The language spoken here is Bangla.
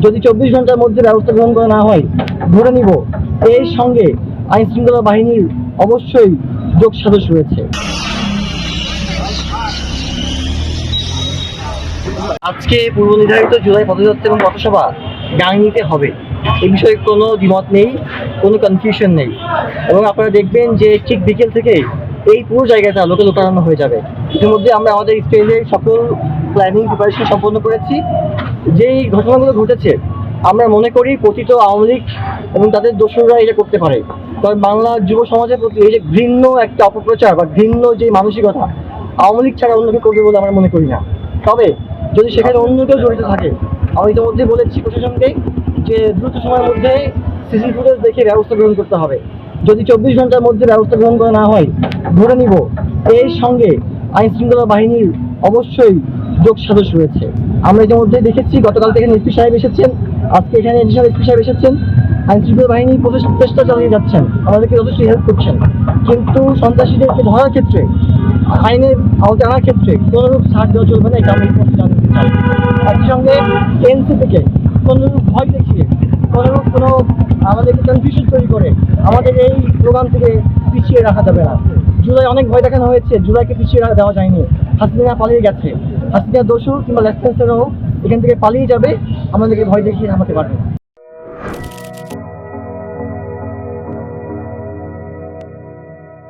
যদি 24 ঘন্টার মধ্যে ব্যবস্থা গ্রহণ করা না হয়, ধরে নিব এর সঙ্গে আইন শৃঙ্খলা বাহিনীর অবশ্যই যোগসাজশ রয়েছে। আজকে পূর্ব নির্ধারিত জুলাই পদযাত্রা এবং পথসভা গাঙ্গিতে হবে, এই বিষয়ে কোনো দ্বিমত নেই, কোনো কনফিউশন নেই। এবং আপনারা দেখবেন যে ঠিক বিকেল থেকে এই পুরো জায়গাটা লোকারণ্য হয়ে যাবে। ইতিমধ্যে আমরা আমাদের স্টেজের সকল প্ল্যানিং প্রিপারেশন সম্পন্ন করেছি। যেই ঘটনাগুলো ঘটেছে আমরা মনে করি পতিত আওয়ামী লীগ এবং তাদের দোসররা এটা করতে পারে। কারণ বাংলার যুব সমাজের প্রতি এই যে ঘৃণ্য একটা অপপ্রচার বা ঘৃণ্য যে মানসিকতা আওয়ামী লীগ ছাড়া অন্য কেউ করবে বলে আমরা মনে করি না। তবে যদি সেখানে অন্য কেউ জড়িত থাকে, আমি ইতিমধ্যে বলেছি প্রশাসনকে যে দ্রুত সময়ের মধ্যে সিসি ফুটেজ দেখে ব্যবস্থা গ্রহণ করতে হবে। যদি 24 ঘন্টার মধ্যে ব্যবস্থা গ্রহণ করা না হয়, ধরে নিব এর সঙ্গে আইন শৃঙ্খলা বাহিনীর অবশ্যই যোগসাজশ রয়েছে। আমরা ইতিমধ্যে দেখেছি গতকাল থেকে এসপি সাহেব এসেছেন, আজকে এখানে এডিশনাল এসপি সাহেব এসেছেন। আইন শৃঙ্খলা বাহিনী চেষ্টা চালিয়ে যাচ্ছেন, আমাদেরকে যথেষ্ট হেল্প করছেন, কিন্তু সন্ত্রাসীদেরকে ধরার ক্ষেত্রে আইনের আওতায় আনার ক্ষেত্রে কোনোরূপ ছাড় দেওয়া চলবে না, এটা আমি জানাতে চাই। একই সঙ্গে এনসি থেকে কোনোরূপ ভয় দেখিয়ে কোনো আমাদেরকে কনফিউশন তৈরি করে আমাদের এই প্রোগ্রাম থেকে পিছিয়ে রাখা যাবে না। জুলাই অনেক ভয় দেখানো হয়েছে, জুলাইকে পিছিয়ে দেওয়া যায়নি। হাসিনা পালিয়ে গেছে, হাসিনা দোষর কিংবা লেফটেন্যান্টেরও এখান থেকে পালিয়ে যাবে, আমাদেরকে ভয় দেখিয়ে থামাতে পারবে না।